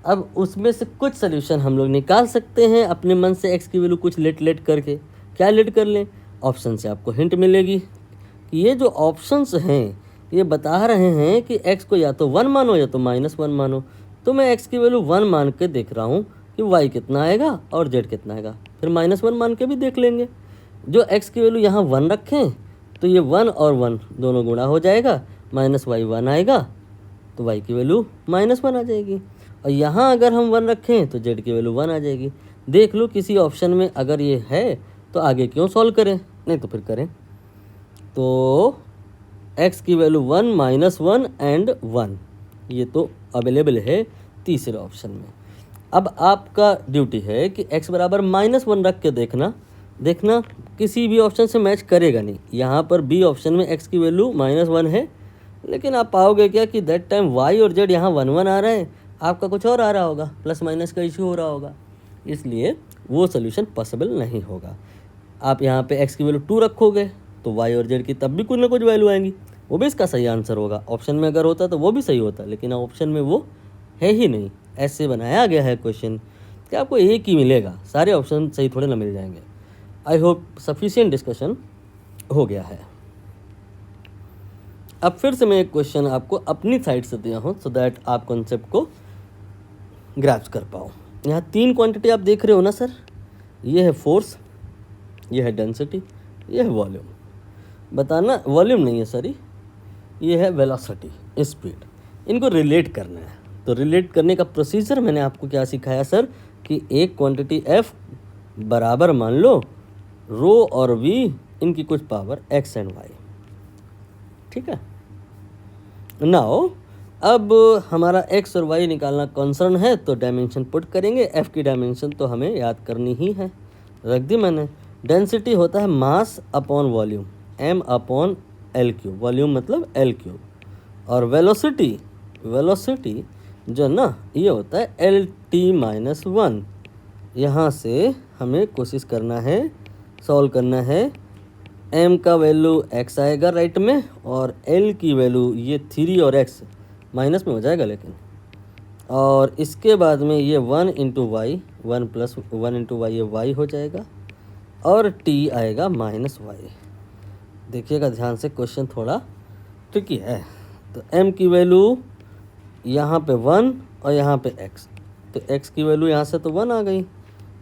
अब उसमें से कुछ सॉल्यूशन हम लोग निकाल सकते हैं अपने मन से, x की वैल्यू कुछ लेट करके। क्या लेट कर लें, ऑप्शन से आपको हिंट मिलेगी कि ये जो ऑप्शंस हैं ये बता रहे हैं कि x को या तो 1 मानो या तो -1 मानो। तो मैं x की वैल्यू 1 मान के देख रहा हूँ कि y कितना आएगा और z कितना आएगा, फिर -1 मान के भी देख लेंगे। जो x की वैल्यू यहाँ 1 रखें तो ये 1 और 1 दोनों गुणा हो जाएगा, -y1 आएगा तो y की वैल्यू -1 आ जाएगी। और यहाँ अगर हम 1 रखें तो z की वैल्यू 1 आ जाएगी। देख लो किसी ऑप्शन में अगर ये है तो आगे क्यों सॉल्व करें, नहीं तो फिर करें। तो x की वैल्यू 1 -1 एंड 1 ये तो अवेलेबल है तीसरे ऑप्शन में। अब आपका ड्यूटी है कि x बराबर -1 रख के देखना किसी भी ऑप्शन से मैच करेगा नहीं। यहाँ पर बी ऑप्शन में x की वैल्यू -1 है, लेकिन आप पाओगे क्या कि दैट टाइम y और z यहाँ 1 1 आ रहा है, आपका कुछ और आ रहा होगा, प्लस माइनस का इशू हो रहा होगा, इसलिए वो सोल्यूशन पॉसिबल नहीं होगा। आप यहाँ पे x की वैल्यू 2 रखोगे तो y और z की तब भी कुछ ना कुछ वैल्यू आएंगी, वो भी इसका सही आंसर होगा। ऑप्शन में अगर होता तो वो भी सही होता, लेकिन ऑप्शन में वो है ही नहीं। ऐसे बनाया गया है क्वेश्चन कि आपको एक ही मिलेगा, सारे ऑप्शन सही थोड़े ना मिल जाएंगे। आई होप सफिशिएंट डिस्कशन हो गया है। अब फिर से मैं एक क्वेश्चन आपको अपनी साइड से दिया हूँ, सो दैट आप कॉन्सेप्ट को ग्रैस्प कर पाओ। यहाँ 3 क्वांटिटी आप देख रहे हो ना सर, ये है फोर्स, ये है डेंसिटी, ये है वॉल्यूम। बताना, वॉल्यूम नहीं है सॉरी, ये है वेलोसिटी, स्पीड। इनको रिलेट करना है। तो रिलेट करने का प्रोसीजर मैंने आपको क्या सिखाया सर, कि एक क्वांटिटी f बराबर मान लो रो और v इनकी कुछ पावर x एंड y। ठीक है, नाउ अब हमारा x और y निकालना कॉन्सर्न है, तो डायमेंशन पुट करेंगे। f की डायमेंशन तो हमें याद करनी ही है, रख दी मैंने। डेंसिटी होता है मास upon volume, m upon L cube, volume मतलब एल क्यूब। और वेलोसिटी जो ना ये होता है एल टी माइनस 1। यहाँ से हमें कोशिश करना है, सॉल्व करना है। m का वैल्यू x आएगा राइट में, और l की वैल्यू ये 3 और x माइनस में हो जाएगा लेकिन, और इसके बाद में ये 1 into Y, 1 plus 1 into Y, ये y हो जाएगा, और t आएगा माइनस वाई। देखिएगा ध्यान से, क्वेश्चन थोड़ा ट्रिकी है। तो m की वैल्यू यहाँ पे 1 और यहाँ पे x, तो x की वैल्यू यहाँ से तो 1 आ गई,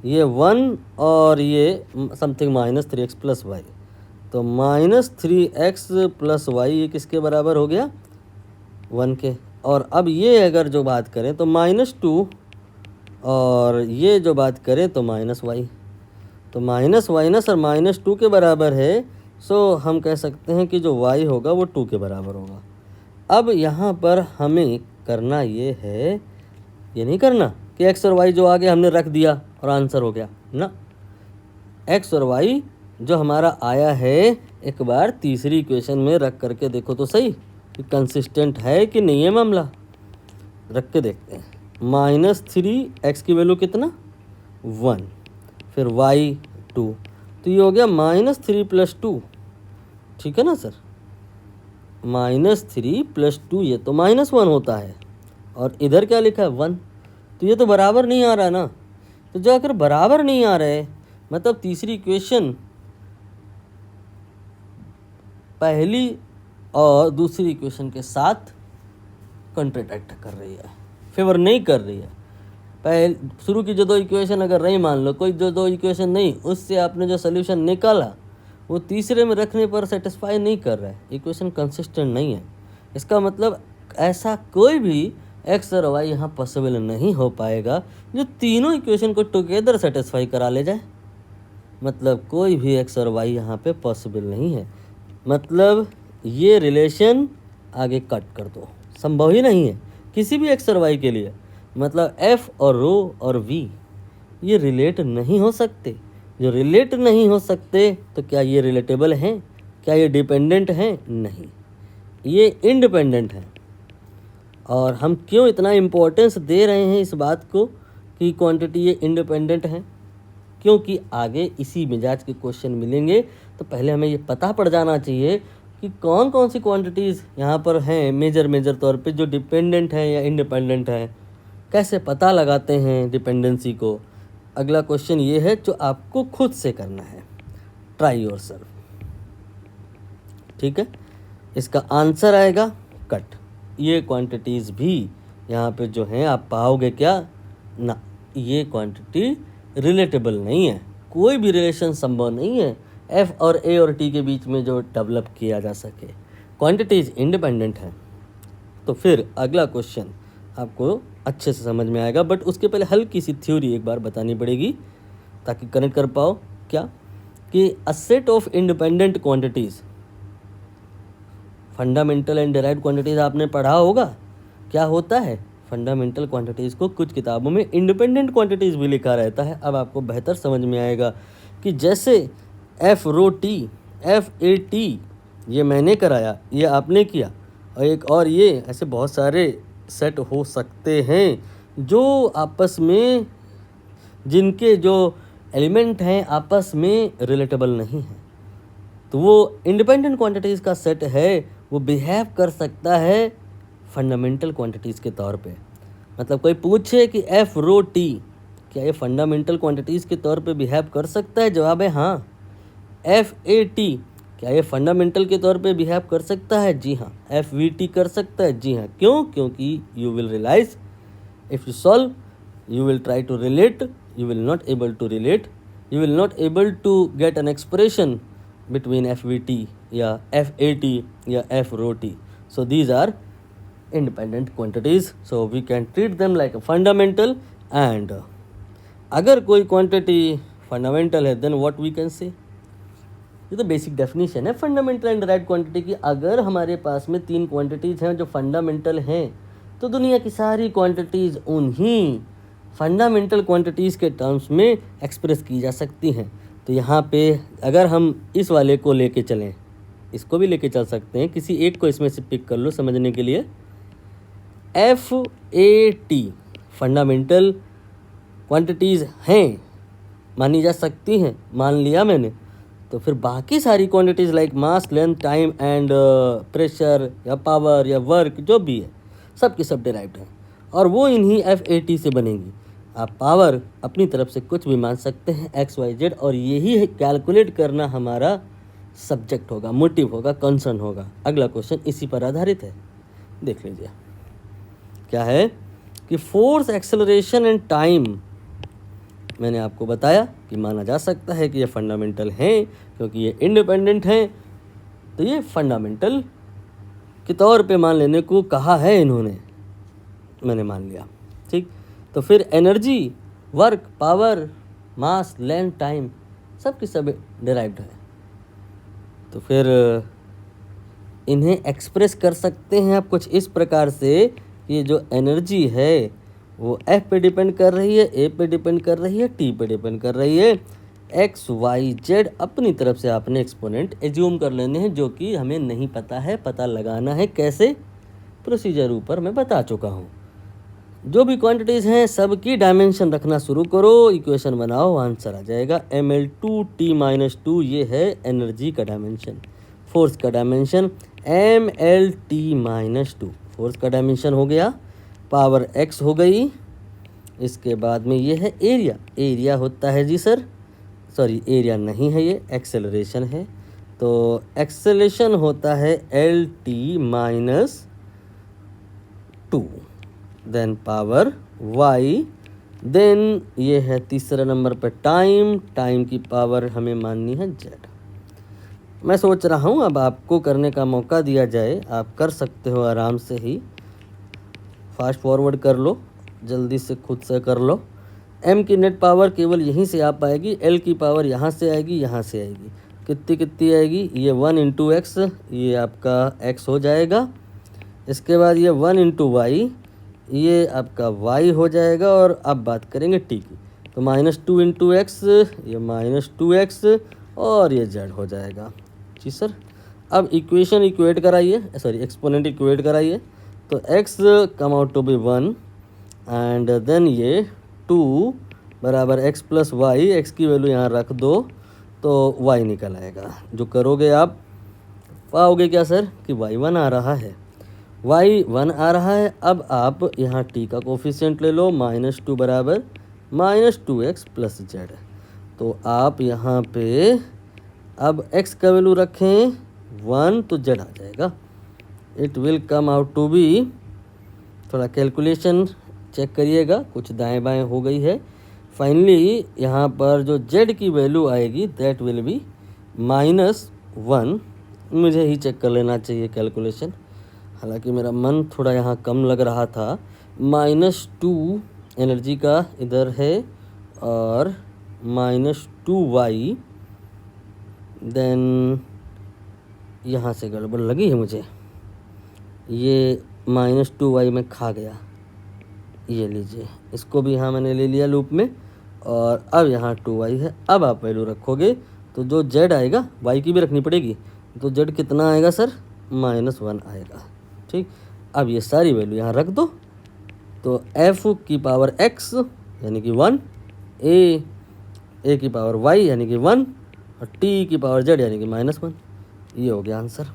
ये 1 और ये something minus 3x plus Y, तो माइनस 3x प्लस वाई ये किसके बराबर हो गया, 1 के। और अब ये अगर जो बात करें तो माइनस 2, और ये जो बात करें तो माइनस वाई, तो माइनस माइनस और माइनस 2 के बराबर है। सो हम कह सकते हैं कि जो y होगा वो 2 के बराबर होगा। अब यहाँ पर हमें करना ये है, ये नहीं करना कि x और y जो आगे हमने रख दिया और आंसर हो गया ना। x और y जो हमारा आया है, एक बार तीसरी इक्वेशन में रख करके देखो तो सही कि कंसिस्टेंट है कि नहीं है मामला। रख के देखते हैं। माइनस 3 x की वैल्यू कितना, 1, फिर y 2, तो ये हो गया माइनस 3 प्लस 2। ठीक है ना सर, माइनस 3 प्लस 2 ये तो माइनस 1 होता है, और इधर क्या लिखा है 1, तो ये तो बराबर नहीं आ रहा ना। तो जो अगर बराबर नहीं आ रहा है मतलब तीसरी इक्वेशन पहली और दूसरी इक्वेशन के साथ कॉन्ट्रडिक्ट कर रही है, फेवर नहीं कर रही है। पहले शुरू की जो दो इक्वेशन अगर रही, मान लो कोई जो दो इक्वेशन नहीं, उससे आपने जो सोल्यूशन निकाला वो तीसरे में रखने पर सेटिस्फाई नहीं कर रहा है, इक्वेशन कंसिस्टेंट नहीं है। इसका मतलब ऐसा कोई भी एक्स और वाई यहाँ पॉसिबल नहीं हो पाएगा जो तीनों इक्वेशन को टुगेदर सेटिस्फाई करा ले जाए। मतलब कोई भी एक्स और वाई यहाँ पे पॉसिबल नहीं है, मतलब ये रिलेशन आगे कट कर दो, संभव ही नहीं है किसी भी एक्स और वाई के लिए। मतलब एफ और रो और वी ये रिलेट नहीं हो सकते। जो रिलेट नहीं हो सकते तो क्या ये रिलेटेबल हैं, क्या ये डिपेंडेंट हैं? नहीं, ये इंडिपेंडेंट हैं। और हम क्यों इतना इम्पोर्टेंस दे रहे हैं इस बात को कि क्वांटिटी ये इंडिपेंडेंट हैं, क्योंकि आगे इसी मिजाज के क्वेश्चन मिलेंगे। तो पहले हमें ये पता पड़ जाना चाहिए कि कौन कौन सी क्वांटिटीज़ यहाँ पर हैं मेजर तौर पे जो डिपेंडेंट हैं या इंडिपेंडेंट हैं, कैसे पता लगाते हैं डिपेंडेंसी को। अगला क्वेश्चन ये है जो आपको खुद से करना है, ट्राई योरसेल्फ। ठीक है, इसका आंसर आएगा कट। ये क्वांटिटीज़ भी यहाँ पे जो हैं आप पाओगे क्या ना, ये क्वांटिटी रिलेटेबल नहीं है, कोई भी रिलेशन संभव नहीं है एफ और ए और टी के बीच में जो डेवलप किया जा सके। क्वांटिटीज़ इंडिपेंडेंट हैं। तो फिर अगला क्वेश्चन आपको अच्छे से समझ में आएगा, बट उसके पहले हल्की सी थ्योरी एक बार बतानी पड़ेगी ताकि कनेक्ट कर पाओ। क्या कि a set of independent quantities, fundamental and derived quantities आपने पढ़ा होगा क्या होता है। फंडामेंटल क्वांटिटीज़ को कुछ किताबों में इंडिपेंडेंट क्वांटिटीज़ भी लिखा रहता है। अब आपको बेहतर समझ में आएगा कि जैसे F rho T, F A T ये मैंने कराया, ये आपने किया, और एक और ये ऐसे बहुत सारे सेट हो सकते हैं जो आपस में, जिनके जो एलिमेंट हैं आपस में रिलेटेबल नहीं हैं। तो वो इंडिपेंडेंट क्वांटिटीज़ का सेट है, वो बिहेव कर सकता है फंडामेंटल क्वांटिटीज़ के तौर पे। मतलब कोई पूछे कि एफ रो टी क्या ये फंडामेंटल क्वांटिटीज़ के तौर पे बिहेव कर सकता है, जवाब है हाँ। एफ ए टी क्या ये फंडामेंटल के तौर पे बिहेव कर सकता है, जी हाँ। एफ वी टी कर सकता है, जी हाँ। क्यों? क्योंकि you will realise if you solve you will try to relate, you will not able to relate, you will not able to get an expression between FVT या FAT या F rho T. So these are independent quantities, so we can treat them like a fundamental. And अगर कोई quantity fundamental है then what we can say, ये तो basic definition है fundamental and derived quantity की। अगर हमारे पास में 3 क्वांटिटीज़ हैं जो फंडामेंटल हैं तो दुनिया की सारी क्वांटिटीज़ उन्हीं फंडामेंटल क्वांटिटीज़ के टर्म्स में एक्सप्रेस की जा सकती हैं। तो यहाँ पे अगर हम इस वाले को लेके चलें, इसको भी लेके चल सकते हैं, किसी एक को इसमें से पिक कर लो समझने के लिए। FAT फंडामेंटल क्वांटिटीज़ हैं, मानी जा सकती हैं, मान लिया मैंने। तो फिर बाकी सारी quantities like mass, length, time and pressure या पावर या वर्क जो भी है सब की सब डिराइव्ड हैं और वो इन्हीं FAT से बनेंगी। आप पावर अपनी तरफ से कुछ भी मान सकते हैं XYZ, और यही कैलकुलेट करना हमारा सब्जेक्ट होगा, मोटिव होगा, कंसर्न होगा। अगला क्वेश्चन इसी पर आधारित है, देख लीजिए क्या है कि फोर्स, एक्सेलरेशन एंड टाइम, मैंने आपको बताया कि माना जा सकता है कि ये फंडामेंटल हैं क्योंकि ये इंडिपेंडेंट हैं, तो ये फंडामेंटल के तौर पे मान लेने को कहा है इन्होंने, मैंने मान लिया। ठीक, तो फिर एनर्जी, वर्क, पावर, मास, लेंथ, टाइम सब की सब डिराइव्ड है। तो फिर इन्हें एक्सप्रेस कर सकते हैं आप कुछ इस प्रकार से कि ये जो एनर्जी है वो F पे डिपेंड कर रही है, A पे डिपेंड कर रही है, T पे डिपेंड कर रही है। XYZ अपनी तरफ से आपने एक्सपोनेंट एज्यूम कर लेने हैं जो कि हमें नहीं पता है, पता लगाना है कैसे, प्रोसीजर ऊपर मैं बता चुका हूँ। जो भी क्वांटिटीज़ हैं सब की डायमेंशन रखना शुरू करो, इक्वेशन बनाओ, आंसर आ जाएगा। ML2T-2 ये है एनर्जी का डायमेंशन। फोर्स का डायमेंशन MLT-2, फोर्स का डायमेंशन हो गया। पावर X हो गई। इसके बाद में ये है एरिया, एरिया होता है जी सर, सॉरी एरिया नहीं है, ये एक्सेलरेशन है। तो एक्सेलरेशन होता है LT-2, then power Y, then ये है तीसरा नंबर पर टाइम, टाइम की पावर हमें माननी है Z। मैं सोच रहा हूँ अब आपको करने का मौका दिया जाए, आप कर सकते हो आराम से ही, फास्ट फॉरवर्ड कर लो, जल्दी से खुद से कर लो। M की नेट पावर केवल यहीं से आ पाएगी, L की पावर यहाँ से आएगी, यहाँ से आएगी, कितनी कितनी आएगी, ये 1 इंटू एक्स, ये आपका x हो जाएगा। इसके बाद ये 1 इंटू वाई, ये आपका y हो जाएगा। और अब बात करेंगे t की, तो -2 इंटू एक्स, ये -2x और ये z हो जाएगा। जी सर, अब इक्वेशन इक्वेट कराइए, सॉरी एक्सपोनेंट इक्वेट कराइए। तो x come out to be 1 and then ये 2 बराबर x प्लस वाई, x की वैल्यू यहाँ रख दो तो y निकल आएगा। जो करोगे आप पाओगे क्या सर कि y1 आ रहा है, y1 आ रहा है। अब आप यहाँ t का कोफिशिएंट ले लो, -2 बराबर -2x प्लस z। तो आप यहाँ पे अब x का वैल्यू रखें 1 तो z आ जाएगा। It will come out to be, थोड़ा कैलकुलेशन चेक करिएगा, कुछ दाएं बाएं हो गई है। फाइनली यहाँ पर जो z की वैल्यू आएगी दैट विल बी -1। मुझे ही चेक कर लेना चाहिए कैलकुलेशन, हालांकि मेरा मन थोड़ा यहाँ कम लग रहा था। -2 एनर्जी का इधर है और -2y, देन यहाँ से गड़बड़ लगी है मुझे, ये -2y में खा गया, ये लीजिए, इसको भी यहाँ मैंने ले लिया लूप में। और अब यहाँ 2y है। अब आप वैल्यू रखोगे तो जो z आएगा y की भी रखनी पड़ेगी, तो z कितना आएगा सर -1 आएगा। ठीक, अब ये सारी वैल्यू यहाँ रख दो। तो f की पावर x यानी कि 1, a की पावर y यानी कि 1 और t की पावर z यानी कि -1। ये हो गया आंसर।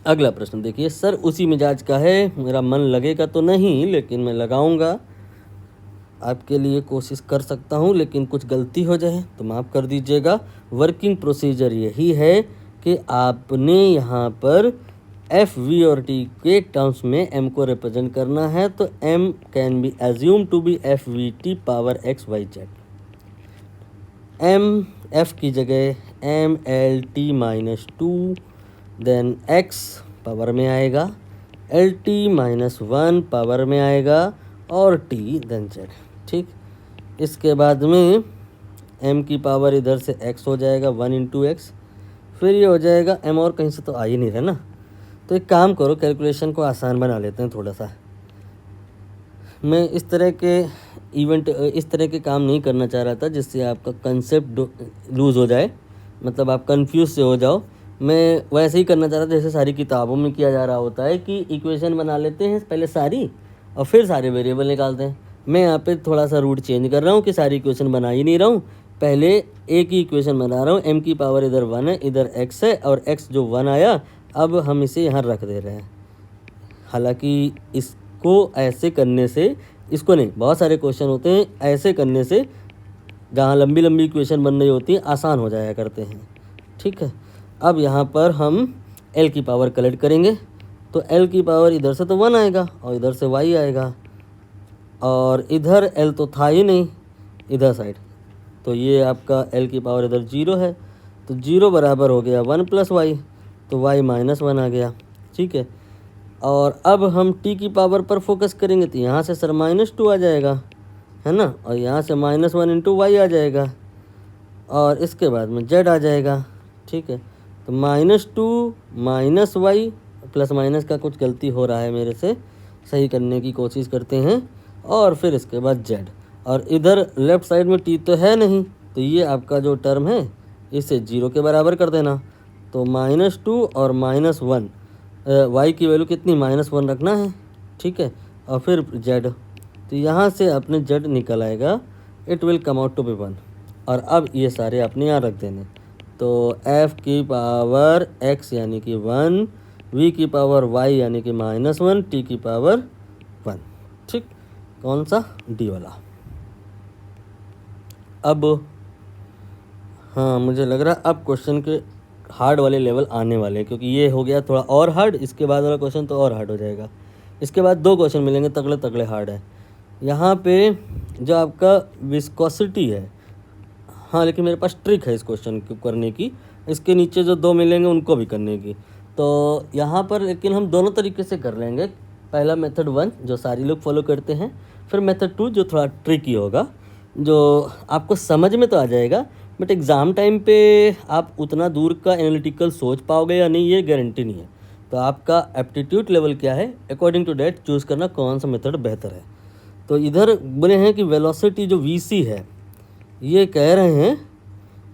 अगला प्रश्न देखिए सर, उसी मिजाज का है, मेरा मन लगेगा तो नहीं लेकिन मैं लगाऊंगा, आपके लिए कोशिश कर सकता हूं, लेकिन कुछ गलती हो जाए तो माफ़ कर दीजिएगा। वर्किंग प्रोसीजर यही है कि आपने यहाँ पर एफ, वी और टी के टर्म्स में m को रिप्रेजेंट करना है। तो m can be assume to be F V T power XYZ। f की जगह MLT-2, देन x पावर में आएगा, LT-1 पावर में आएगा और T देन Z। ठीक, इसके बाद में m की पावर इधर से x हो जाएगा 1 इंटू एक्स, फिर ये हो जाएगा m, और कहीं से तो आ ही नहीं रहा ना। तो एक काम करो, कैलकुलेशन को आसान बना लेते हैं थोड़ा सा। मैं इस तरह के काम नहीं करना चाह रहा था जिससे आपका कंसेप्ट लूज़ हो जाए, मतलब आप कंफ्यूज से हो जाओ। मैं वैसे ही करना चाह रहा था जैसे सारी किताबों में किया जा रहा होता है कि इक्वेशन बना लेते हैं पहले सारी और फिर सारे वेरिएबल निकालते हैं। मैं यहाँ पे थोड़ा सा रूट चेंज कर रहा हूँ कि सारी इक्वेशन बना ही नहीं रहा हूँ, पहले एक ही इक्वेशन बना रहा हूँ। m की पावर इधर 1 है, इधर x है, और x जो 1 आया अब हम इसे यहाँ रख दे रहे हैं। हालांकि इसको ऐसे करने से, इसको नहीं, बहुत सारे क्वेश्चन होते हैं ऐसे करने से जहाँ लंबी लंबी इक्वेशन बन रही होती है आसान हो जाया करते हैं। ठीक है, अब यहाँ पर हम l की पावर कलेक्ट करेंगे, तो l की पावर इधर से तो 1 आएगा और इधर से y आएगा, और इधर l तो था ही नहीं इधर साइड, तो ये आपका l की पावर इधर 0 है, तो 0 बराबर हो गया 1 प्लस वाई, तो y -1 आ गया। ठीक है, और अब हम t की पावर पर फोकस करेंगे तो यहाँ से सर -2 आ जाएगा, है ना, और यहाँ से -1 इंटू वाई आ जाएगा, और इसके बाद में z आ जाएगा। ठीक है, तो -2 माइनस वाई प्लस माइनस का कुछ गलती हो रहा है मेरे से, सही करने की कोशिश करते हैं, और फिर इसके बाद z, और इधर लेफ़्ट साइड में t तो है नहीं, तो ये आपका जो टर्म है इसे 0 के बराबर कर देना। तो -2 और -1, y की वैल्यू कितनी -1 रखना है। ठीक है, और फिर z, तो यहाँ से अपने z निकल आएगा, it will come out to be 1, और अब ये सारे अपने यहाँ रख देने। तो f की पावर x यानी कि 1, v की पावर y यानी कि -1, t की पावर 1। ठीक, कौन सा, d वाला। अब हाँ, मुझे लग रहा है अब क्वेश्चन के हार्ड वाले लेवल आने वाले हैं, क्योंकि ये हो गया थोड़ा और हार्ड, इसके बाद वाला क्वेश्चन तो और हार्ड हो जाएगा। इसके बाद 2 क्वेश्चन मिलेंगे तगड़े तगड़े हार्ड है। यहाँ पे जो आपका विस्कोसिटी है, हाँ, लेकिन मेरे पास ट्रिक है इस क्वेश्चन को करने की, इसके नीचे जो 2 मिलेंगे उनको भी करने की। तो यहाँ पर लेकिन हम दोनों तरीके से कर लेंगे। पहला मेथड 1 जो सारी लोग फॉलो करते हैं, फिर मेथड 2 जो थोड़ा ट्रिकी होगा, जो आपको समझ में तो आ जाएगा, बट एग्ज़ाम टाइम पे आप उतना दूर का एनालिटिकल सोच पाओगे या नहीं ये गारंटी नहीं है। तो आपका एप्टीट्यूड लेवल क्या है, अकॉर्डिंग टू डेट चूज़ करना कौन सा मेथड बेहतर है। तो इधर बोले हैं कि वेलोसिटी जो वीसी है, ये कह रहे हैं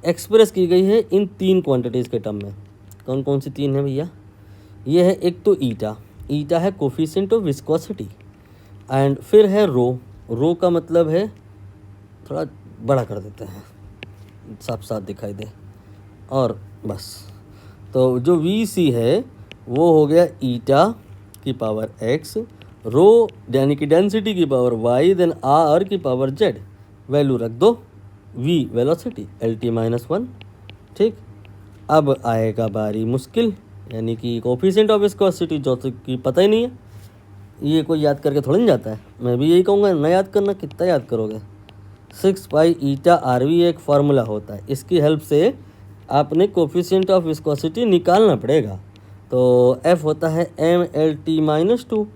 एक्सप्रेस की गई है इन 3 क्वांटिटीज़ के टर्म में। कौन कौन सी 3 है भैया, ये है एक तो ईटा है कोफिशिएंट ऑफ विस्कोसिटी, एंड फिर है रो का मतलब है, थोड़ा बड़ा कर देते हैं साफ साफ दिखाई दे, और बस। तो जो वी है वो हो गया ईटा की पावर x, रो यानी कि डेंसिटी की पावर y, देन r की पावर z, वैल्यू रख दो, v वेलोसिटी, LT-1। ठीक, अब आएगा बारी मुश्किल, यानी कि कोफिशिएंट ऑफ विस्कोसिटी, जो कि पता ही नहीं है, ये कोई याद करके थोड़ा नहीं जाता है। मैं भी यही कहूँगा, ना याद करना, कितना याद करोगे। 6 पाई ईटा RV एक फार्मूला होता है, इसकी हेल्प से आपने कोफिशिएंट ऑफ विस्कोसिटी निकालना पड़ेगा। तो F होता है MLT-2,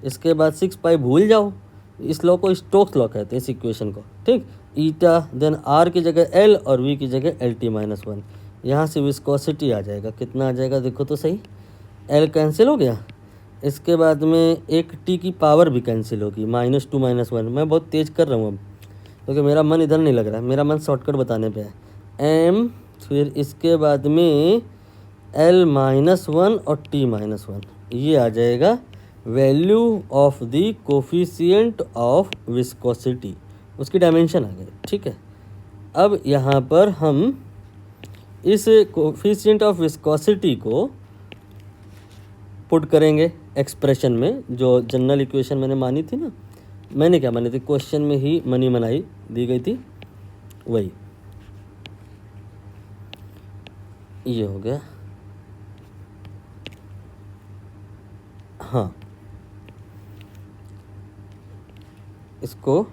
इसके बाद 6 पाई भूल जाओ, इस लॉ को स्टोक्स लॉ कहते हैं इस इक्वेशन को। ठीक, ईटा देन R की जगह L और V की जगह LT-1, यहाँ से विस्कोसिटी आ जाएगा, कितना आ जाएगा देखो तो सही, L कैंसिल हो गया, इसके बाद में एक T की पावर भी कैंसिल होगी, -2 -1। मैं बहुत तेज़ कर रहा हूँ अब, क्योंकि मेरा मन इधर नहीं लग रहा है, मेरा मन शॉर्टकट बताने पे है। M, फिर इसके बाद में L-1 और T-1, ये आ जाएगा value of the coefficient of viscosity, उसकी डायमेंशन आ गई। ठीक है, अब यहाँ पर हम इस कोफिशिएंट ऑफ विस्कोसिटी को पुट करेंगे एक्सप्रेशन में, जो जनरल इक्वेशन मैंने मानी थी ना, मैंने क्या मानी थी, क्वेश्चन में ही मनी मनाई दी गई थी, वही ये हो गया। हाँ, इसको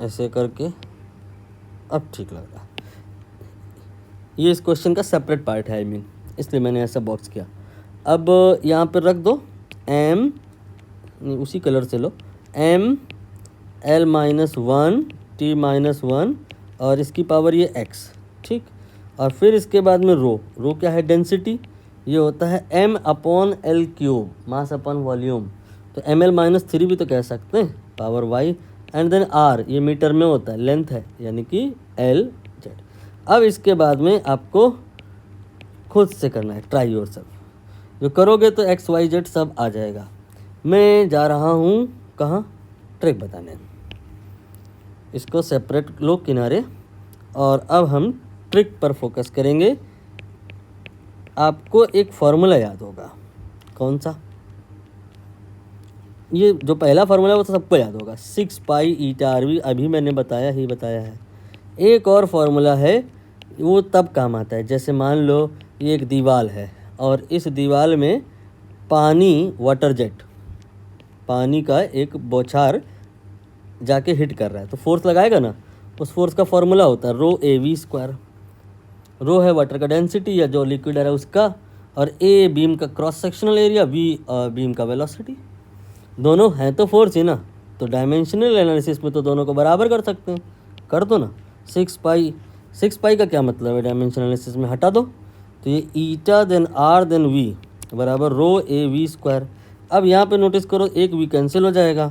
ऐसे करके अब ठीक लग रहा है। ये इस क्वेश्चन का सेपरेट पार्ट है, इसलिए मैंने ऐसा बॉक्स किया। अब यहाँ पर रख दो m, नहीं उसी कलर से लो, m l minus one t minus one और इसकी पावर ये x, ठीक। और फिर इसके बाद में रो क्या है, डेंसिटी, ये होता है m upon l cube, mass upon volume, तो ml माइनस थ्री भी तो कह सकते हैं, power y, and then r, ये मीटर में होता है, लेंथ है, यानी कि l z। अब इसके बाद में आपको खुद से करना है, ट्राई योरसेल्फ, जो करोगे तो x y z सब आ जाएगा। मैं जा रहा हूँ कहाँ, ट्रिक बताने, इसको सेपरेट लो किनारे, और अब हम ट्रिक पर फोकस करेंगे। आपको एक फॉर्मूला याद होगा, कौन सा, ये जो पहला फार्मूला वो तो सबको याद होगा, 6 पाई ईटा आर वी, अभी मैंने बताया है। एक और फार्मूला है, वो तब काम आता है, जैसे मान लो ये एक दीवार है और इस दीवार में पानी, वाटर जेट, पानी का एक बौछार जाके हिट कर रहा है, तो फोर्स लगाएगा ना, उस फोर्स का फार्मूला होता है रो ए वी स्क्वायर। रो है वाटर का डेंसिटी या जो लिक्विड है उसका, और ए बीम का cross sectional area, V beam का वेलोसिटी। दोनों हैं तो फोर्स ही ना, तो डायमेंशनल एनालिसिस में तो दोनों को बराबर कर सकते हैं, कर दो ना। 6 पाई का क्या मतलब है डायमेंशनल एनालिसिस में, हटा दो, तो ये ईटा देन आर देन वी बराबर रो ए वी स्क्वायर। अब यहाँ पे नोटिस करो, एक वी कैंसिल हो जाएगा,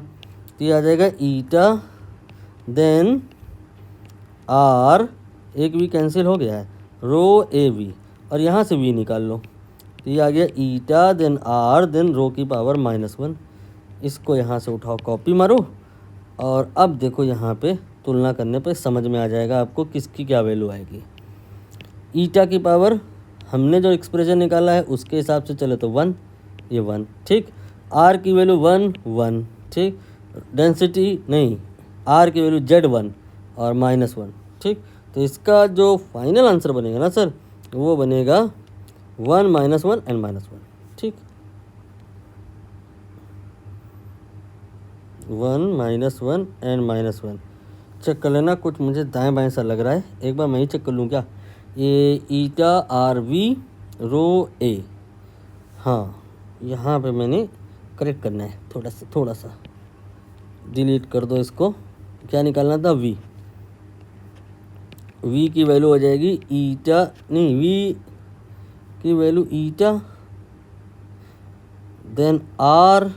तो ये आ जाएगा ईटा देन आर, एक वी कैंसिल हो गया है, रो ए वी, और यहाँ से वी निकाल लो, तो ये आ गया ईटा देन आर देन रो की पावर -1। इसको यहाँ से उठाओ, कॉपी मारो, और अब देखो यहाँ पे तुलना करने पे समझ में आ जाएगा आपको किसकी क्या वैल्यू आएगी। ईटा की पावर हमने जो एक्सप्रेशन निकाला है उसके हिसाब से चले तो 1, ये 1, ठीक। आर की वैल्यू 1, ठीक। डेंसिटी नहीं, आर की वैल्यू Z1 और -1, ठीक। तो इसका जो फाइनल आंसर बनेगा ना सर, वो बनेगा 1 -1 एंड -1, ठीक। 1 -1 एंड -1 चेक कर लेना, कुछ मुझे दाएं बाएं सा लग रहा है, एक बार मैं ही चेक कर लूँ क्या। ये ईटा आर वी रो ए, हाँ यहाँ पे मैंने करेक्ट करना है, थोड़ा सा डिलीट कर दो इसको। क्या निकालना था, वी की वैल्यू हो जाएगी ईटा, नहीं वी की वैल्यू ईटा देन आर,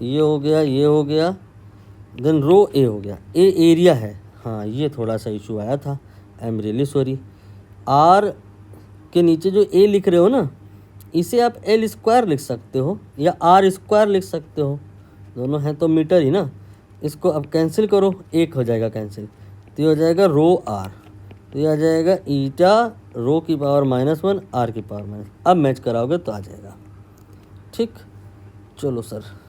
ये हो गया देन रो ए हो गया, ए एरिया है, हाँ ये थोड़ा सा इशू आया था, I am really sorry. R के नीचे जो ए लिख रहे हो ना, इसे आप एल स्क्वायर लिख सकते हो या आर स्क्वायर लिख सकते हो, दोनों हैं तो मीटर ही ना। इसको अब कैंसिल करो, एक हो जाएगा कैंसिल, तो ये हो जाएगा रो आर, तो ये आ जाएगा ईटा रो की पावर -1 आर की पावर -, अब मैच कराओगे तो आ जाएगा, ठीक। चलो सर।